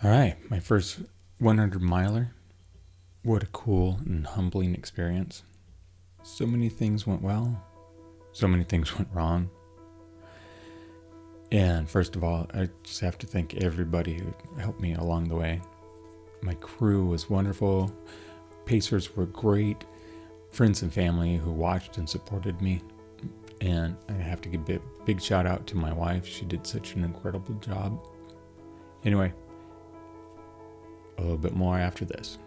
All right, my first 100 miler. What a cool and humbling experience. So many things went well, so many things went wrong. And first of all, I just have to thank everybody who helped me along the way. My crew was wonderful, pacers were great, friends and family who watched and supported me. And I have to give a big shout out to my wife. She did such an incredible job. Anyway, a little bit more after this.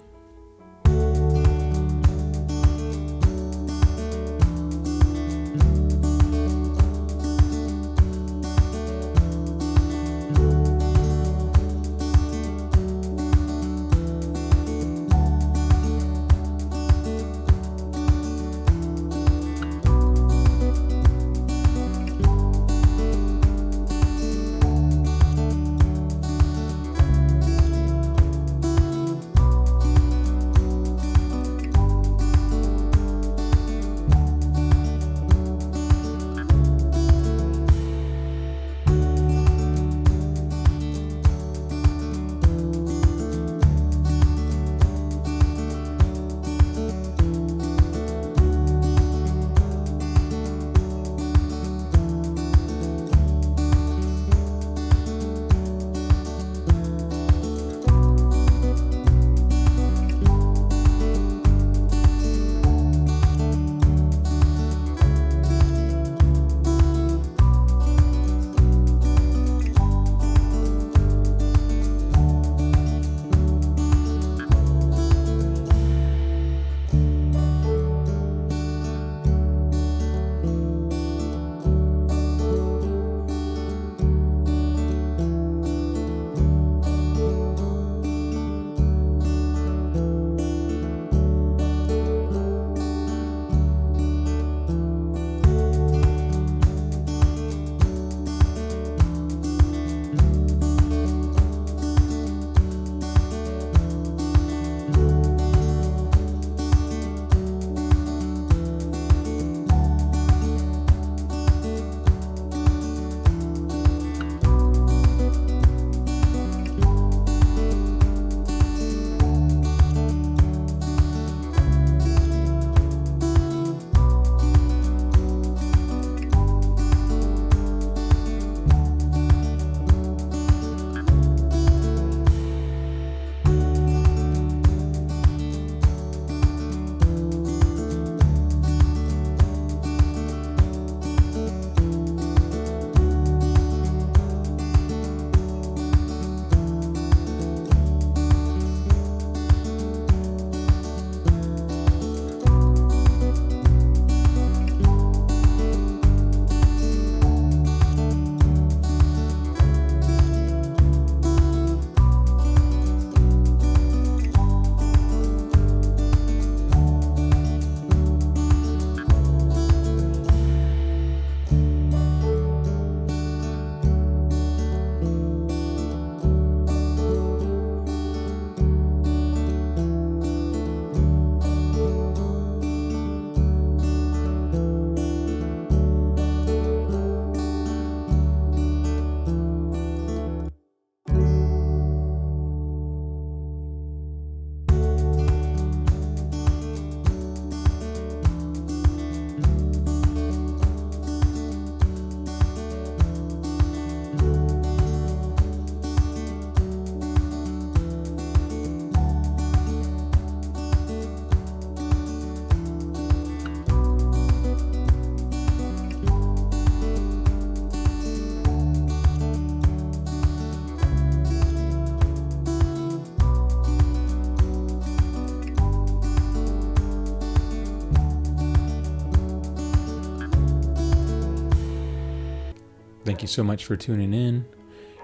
Thank you so much for tuning in.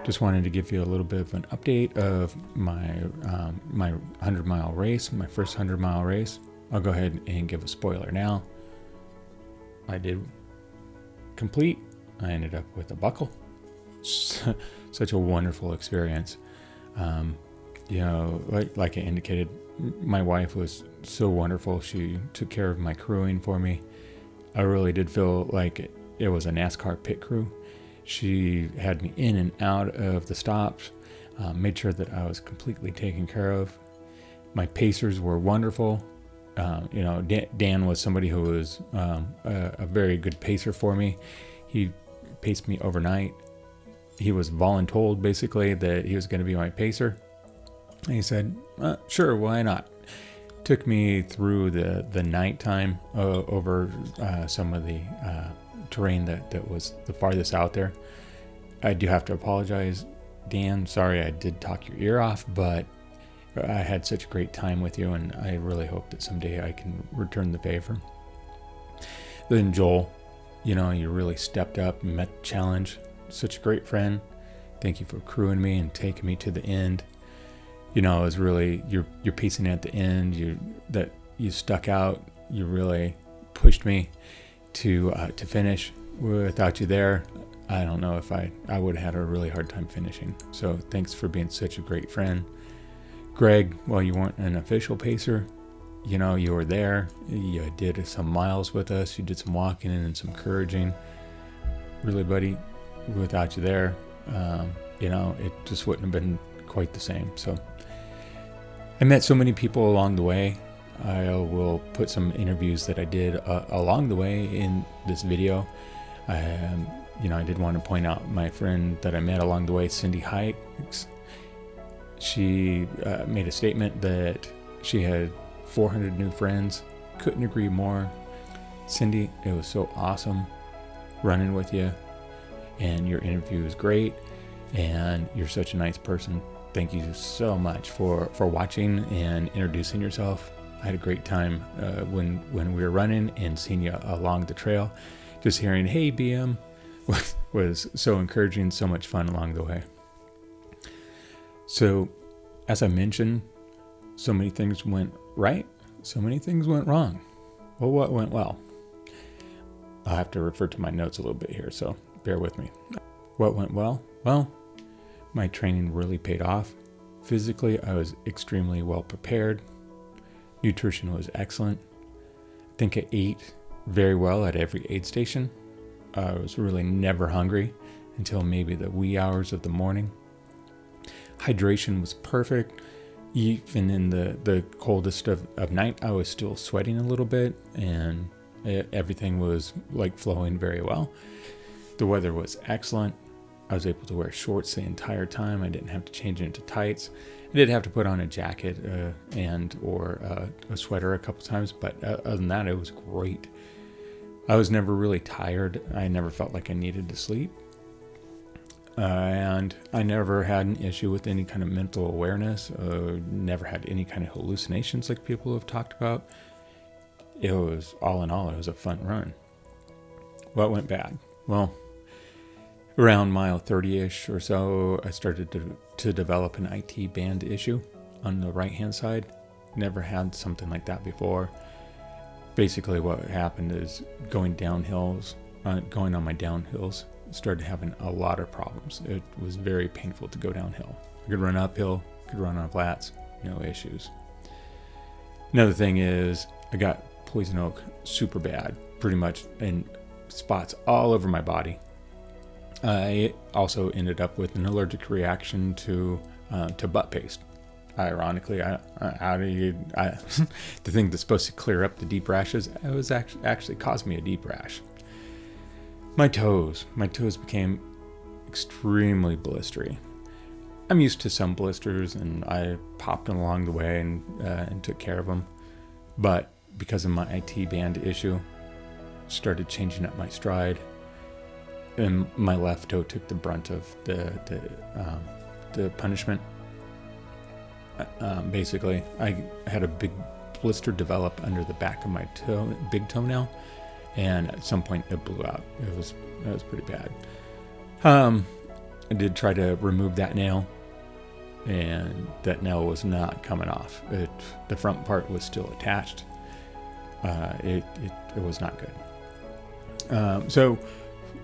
Just wanted to give you a little bit of an update of my 100-mile race, my first 100-mile race. I'll go ahead and give a spoiler now. I did complete. I ended up with a buckle. Such a wonderful experience. Like I indicated, my wife was so wonderful. She took care of my crewing for me. I really did feel like it was a NASCAR pit crew. She had me in and out of the stops. made sure that I was completely taken care of. My pacers were wonderful. Dan was somebody who was a very good pacer for me. He paced me overnight. He was voluntold basically that he was going to be my pacer. And he said, sure, why not? Took me through the nighttime over some of the terrain that was the farthest out there. I do have to apologize, Dan. Sorry I did talk your ear off, but I had such a great time with you, and I really hope that someday I can return the favor. Then Joel, you really stepped up and met the challenge. Such a great friend. Thank you for crewing me and taking me to the end. It was really you're pacing at the end. You stuck out. You really pushed me to finish. Without you there, I don't know if I would have had a really hard time finishing. So thanks for being such a great friend. Greg, well, you weren't an official pacer. You were there. You did some miles with us. You did some walking and some encouraging. Really, buddy, without you there, it just wouldn't have been quite the same. So I met so many people along the way. I will put some interviews that I did along the way in this video. I did want to point out my friend that I met along the way, Cindy Hikes. She made a statement that she had 400 new friends. Couldn't agree more. Cindy, it was so awesome running with you, and your interview was great, and you're such a nice person. Thank you so much for watching and introducing yourself. I had a great time when we were running and seeing you along the trail. Just hearing, hey, BM, was so encouraging, so much fun along the way. So, as I mentioned, so many things went right, so many things went wrong. Well, what went well? I'll have to refer to my notes a little bit here, so bear with me. What went well? Well, my training really paid off. Physically, I was extremely well prepared. Nutrition was excellent. I think I ate very well at every aid station. I was really never hungry until maybe the wee hours of the morning. Hydration was perfect. Even in the coldest of night, I was still sweating a little bit, and everything was flowing very well. The weather was excellent. I was able to wear shorts the entire time. I didn't have to change into tights. I did have to put on a jacket or a sweater a couple times, but other than that, it was great. I was never really tired. I never felt like I needed to sleep. And I never had an issue with any kind of mental awareness. Never had any kind of hallucinations like people have talked about. It was, all in all, it was a fun run. What went bad? Well, around mile 30-ish or so, I started to develop an IT band issue on the right-hand side. Never had something like that before. Basically what happened is going on my downhills, started having a lot of problems. It was very painful to go downhill. I could run uphill, could run on flats, no issues. Another thing is I got poison oak super bad, pretty much in spots all over my body. I also ended up with an allergic reaction to butt paste. Ironically, the thing that's supposed to clear up the deep rashes, it was actually caused me a deep rash. My toes became extremely blistery. I'm used to some blisters, and I popped them along the way and took care of them. But because of my IT band issue, started changing up my stride, and my left toe took the brunt of the punishment. Basically, I had a big blister develop under the back of my big toenail, and at some point it blew out. It was pretty bad. I did try to remove that nail, and that nail was not coming off. The front part was still attached. It was not good. So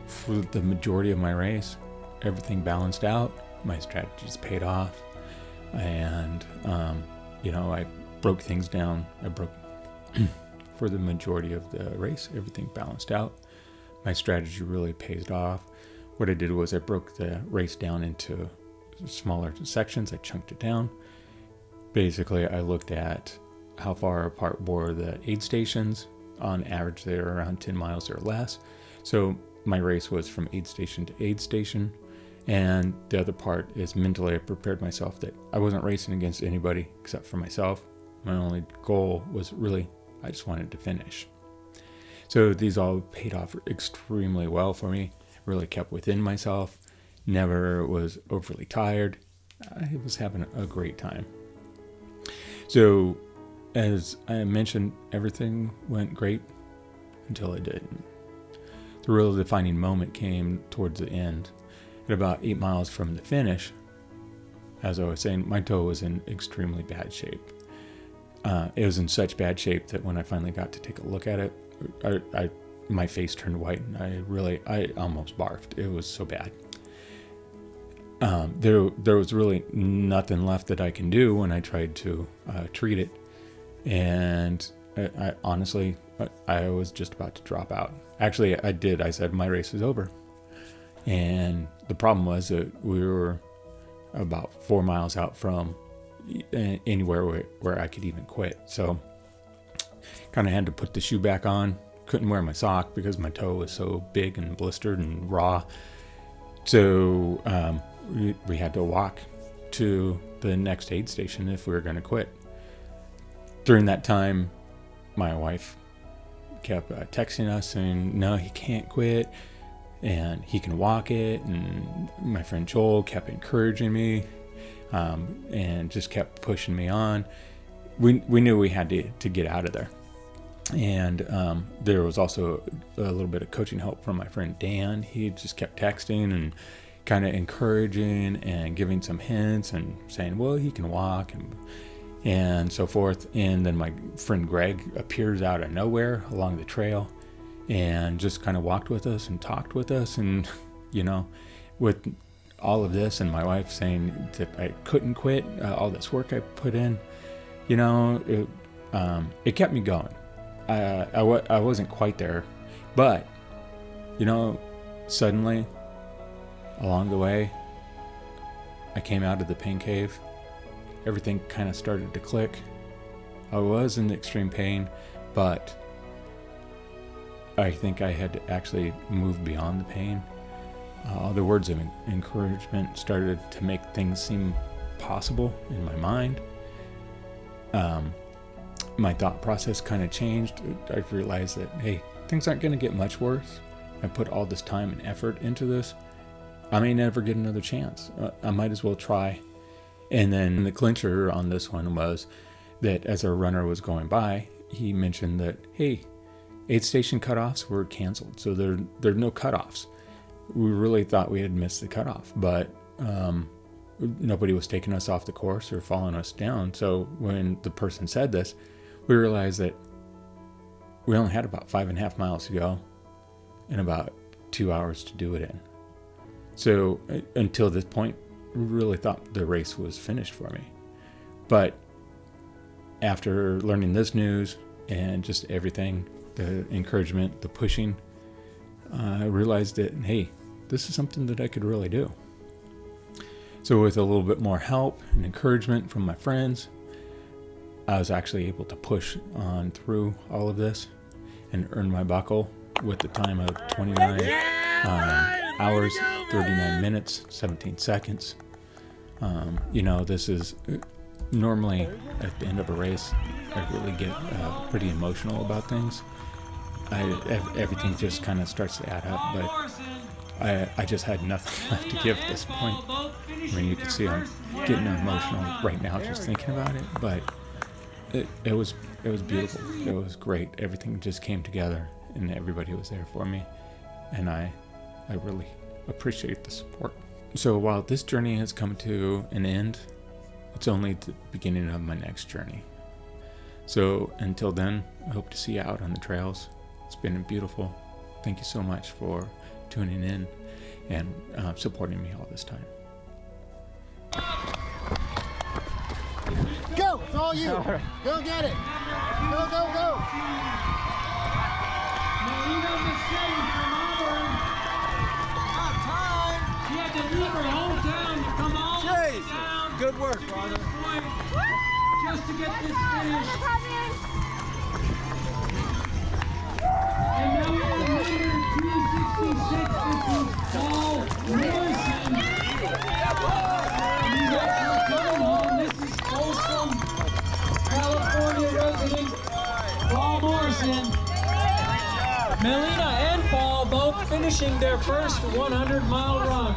for the majority of my race, everything balanced out. My strategies paid off, and I broke things down. For the majority of the race, everything balanced out. My strategy really paid off. What I did was I broke the race down into smaller sections. I chunked it down. Basically, I looked at how far apart were the aid stations. On average, they're around 10 miles or less. So my race was from aid station to aid station. And the other part is mentally I prepared myself that I wasn't racing against anybody except for myself. My only goal was really, I just wanted to finish. So these all paid off extremely well for me. Really kept within myself. Never was overly tired. I was having a great time. So as I mentioned, everything went great until it didn't. The real defining moment came towards the end. At about 8 miles from the finish, as I was saying, my toe was in extremely bad shape. It was in such bad shape that when I finally got to take a look at it, my face turned white and I almost barfed. It was so bad. There was really nothing left that I can do when I tried to treat it. And I honestly was just about to drop out. Actually, I did. I said, my race is over. And the problem was that we were about 4 miles out from anywhere where I could even quit. So kind of had to put the shoe back on. Couldn't wear my sock because my toe was so big and blistered and raw. So we had to walk to the next aid station if we were going to quit. During that time, my wife kept texting us saying, no, he can't quit and he can walk it. And my friend Joel kept encouraging me and just kept pushing me on. We knew we had to get out of there. And there was also a little bit of coaching help from my friend Dan. He just kept texting and kind of encouraging and giving some hints and saying, well, he can walk and so forth. And then my friend Greg appears out of nowhere along the trail and just kind of walked with us and talked with us. And, with all of this and my wife saying that I couldn't quit, all this work I put in, it kept me going. I wasn't quite there, but, suddenly along the way, I came out of the pain cave. Everything kind of started to click. I was in extreme pain, but I think I had to actually move beyond the pain. The words of encouragement started to make things seem possible in my mind. My thought process kind of changed. I realized that, hey, things aren't going to get much worse. I put all this time and effort into this. I may never get another chance. I might as well try. And then the clincher on this one was that as our runner was going by, he mentioned that, hey, aid station cutoffs were canceled. So there are no cutoffs. We really thought we had missed the cutoff, but nobody was taking us off the course or following us down. So when the person said this, we realized that we only had about 5.5 miles to go and about 2 hours to do it in. So until this point, we really thought the race was finished for me. But after learning this news and just everything, the encouragement, the pushing, I realized that, hey, this is something that I could really do. So with a little bit more help and encouragement from my friends, I was actually able to push on through all of this and earn my buckle with the time of 29 hours, 39 minutes, 17 seconds. This is normally at the end of a race, I really get pretty emotional about things. Everything just kind of starts to add up, but I just had nothing left to give at this point. I mean, you can see I'm getting emotional right now just thinking about it, but it was beautiful. It was great. Everything just came together and everybody was there for me. And I really appreciate the support. So while this journey has come to an end, it's only the beginning of my next journey. So until then, I hope to see you out on the trails. It's been beautiful. Thank you so much for tuning in and supporting me all this time. Go! It's all you! All right. Go get it! Go, go, go! Marina Machete from Auburn. Time! She had to leave her hometown to come all the down. Good work, brother. Just to get this finish. And now we have number 266, this is Paul Morrison. And you guys are coming home. This is Folsom, California resident Paul Morrison. Melina and Paul both finishing their first 100-mile run.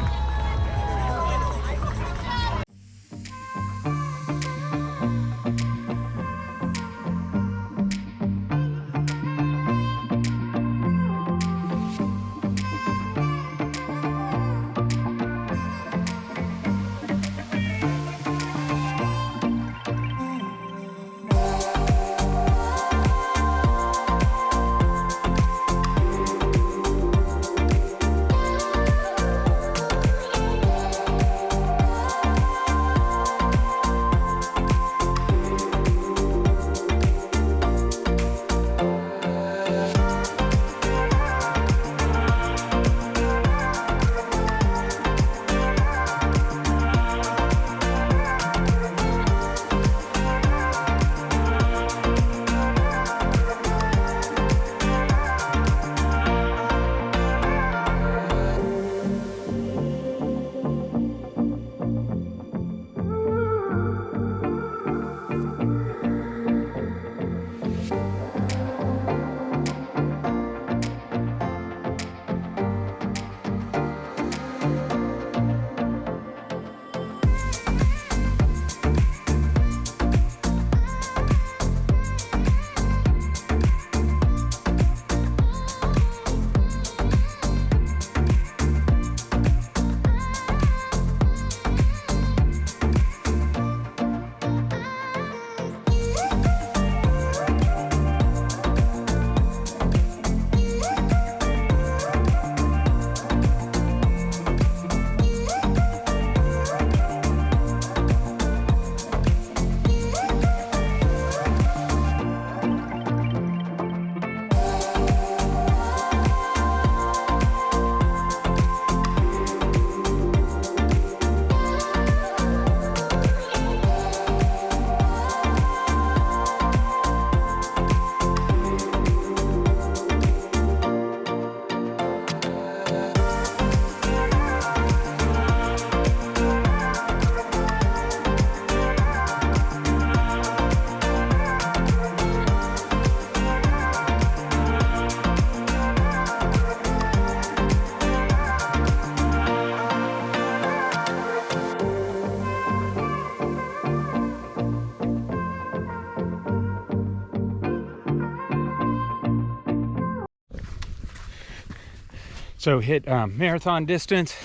So hit marathon distance,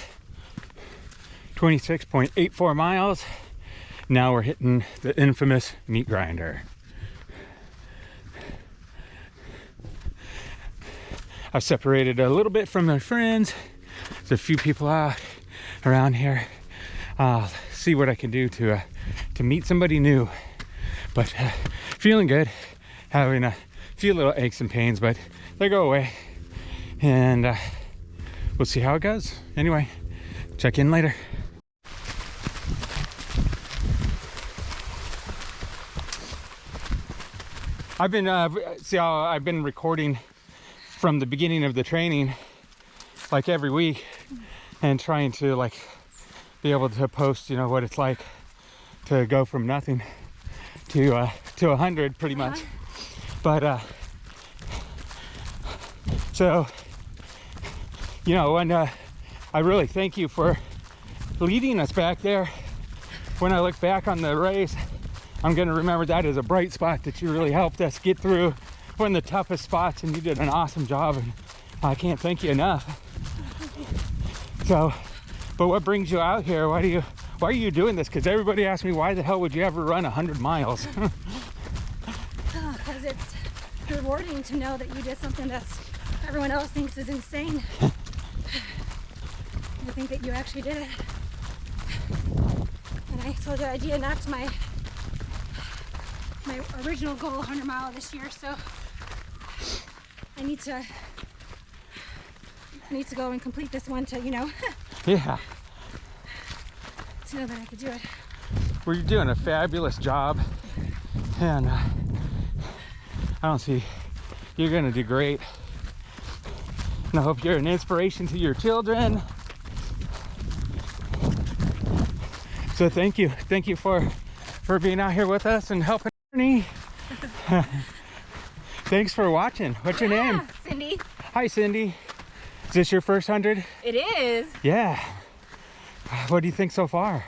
26.84 miles. Now we're hitting the infamous meat grinder. I've separated a little bit from my friends. There's a few people out around here. I'll see what I can do to meet somebody new. But feeling good, having a few little aches and pains, but they go away. And we'll see how it goes. Anyway, check in later. I've been recording from the beginning of the training, like every week, and trying to like be able to post, you know, what it's like to go from nothing to 100 pretty much. But so, you know, and I really thank you for leading us back there. When I look back on the race, I'm going to remember that as a bright spot that you really helped us get through one of the toughest spots, and you did an awesome job, and I can't thank you enough. So, but what brings you out here? Why are you doing this? Because everybody asks me, why the hell would you ever run 100 miles? Because it's rewarding to know that you did something that's everyone else thinks is insane. I think that you actually did it. And I told you I de-knocked my original goal, 100 mile this year, so I need to go and complete this one to, you know, Yeah. to know that I could do it. Well, you're doing a fabulous job, and I don't see, you're gonna do great. And I hope you're an inspiration to your children. So thank you for being out here with us and helping me. Thanks for watching. What's your name? Cindy. Hi, Cindy. Is this your first 100? It is. Yeah. What do you think so far?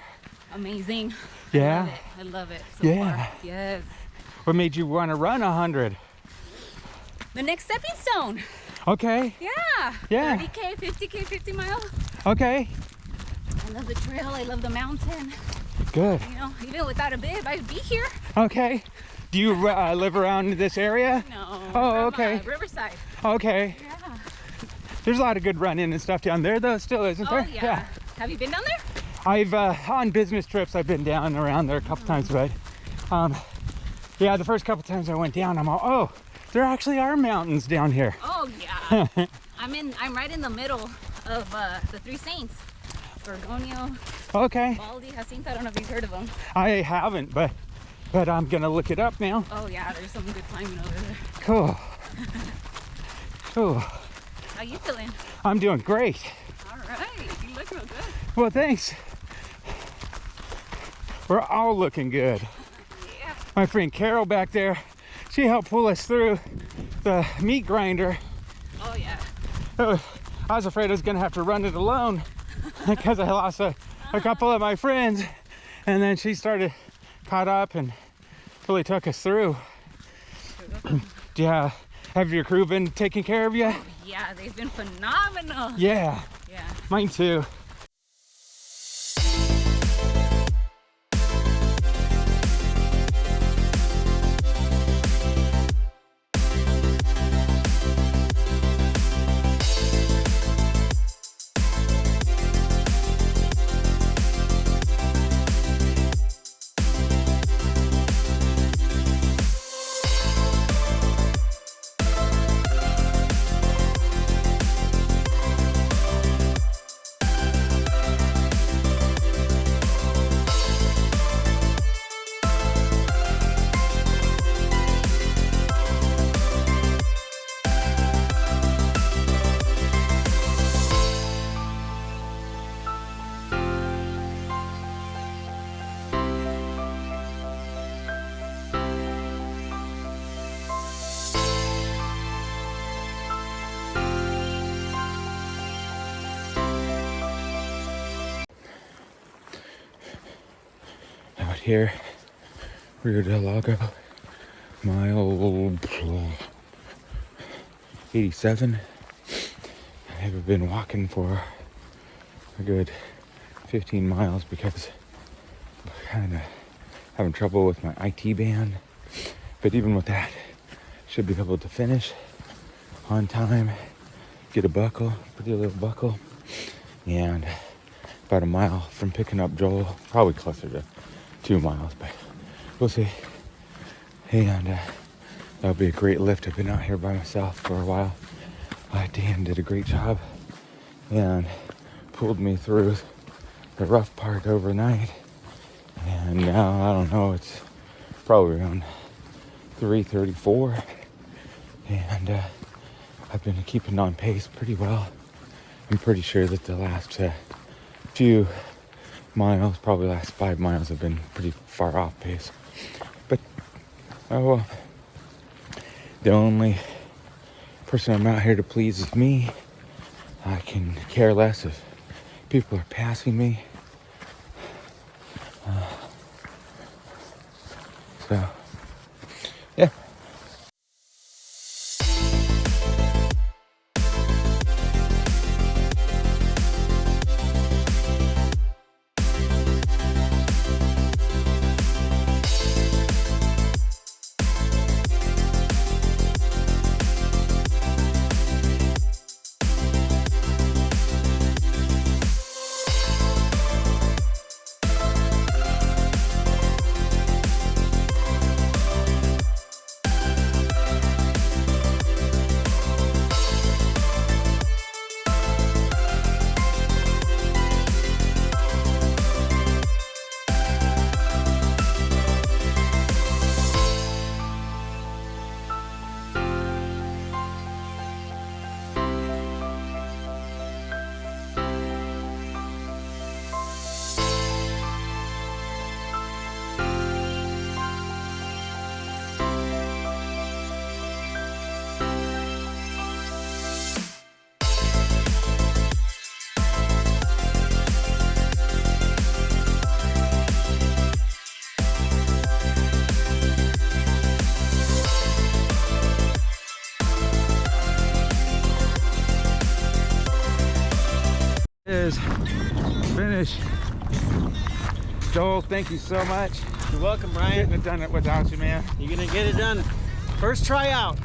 Amazing. Yeah. I love it so far. Yes. What made you want to run 100? The next stepping stone. Okay. Yeah. Yeah. 30K, 50K, 50 miles. Okay. I love the trail. I love the mountain. Good. You know, even without a bib, I'd be here. Okay. Do you live around this area? No. Oh, okay. Riverside. Okay. Yeah. There's a lot of good running and stuff down there, though, still, isn't there? Oh, yeah. Have you been down there? I've, on business trips, I've been down around there a couple times, but, yeah, the first couple times I went down, I'm all, oh, there actually are mountains down here. Oh, yeah. I'm right in the middle of the Three Saints. Bergonio, Okay. Baldy, Jacinto. I don't know if you've heard of them. I haven't, but I'm gonna look it up now. Oh, yeah. There's some good climbing over there. Cool. Cool. How you feeling? I'm doing great. All right. You look real good. Well, thanks. We're all looking good. Yeah. My friend Carol back there, she helped pull us through the meat grinder. Oh, yeah. I was afraid I was gonna have to run it alone because I lost a couple of my friends, and then she caught up and really took us through. Yeah. Have your crew been taking care of you? Yeah, they've been phenomenal. Yeah. Yeah. Mine too. Out here, Rio del Lago, mile 87. I've been walking for a good 15 miles because I'm kind of having trouble with my IT band. But even with that, should be able to finish on time, get a buckle, pretty little buckle, and about a mile from picking up Joel, probably closer to 2 miles, but we'll see. And that'll be a great lift. I've been out here by myself for a while. Dan did a great job and pulled me through the rough part overnight. And now, I don't know, it's probably around 3:34. And I've been keeping on pace pretty well. I'm pretty sure that the last few miles, probably last 5 miles, have been pretty far off pace. But, oh well. The only person I'm out here to please is me. I can care less if people are passing me. So, yeah. is. Finish. Joel, thank you so much. You're welcome, Brian. Couldn't have done it without you, man. You're gonna get it done. First try out.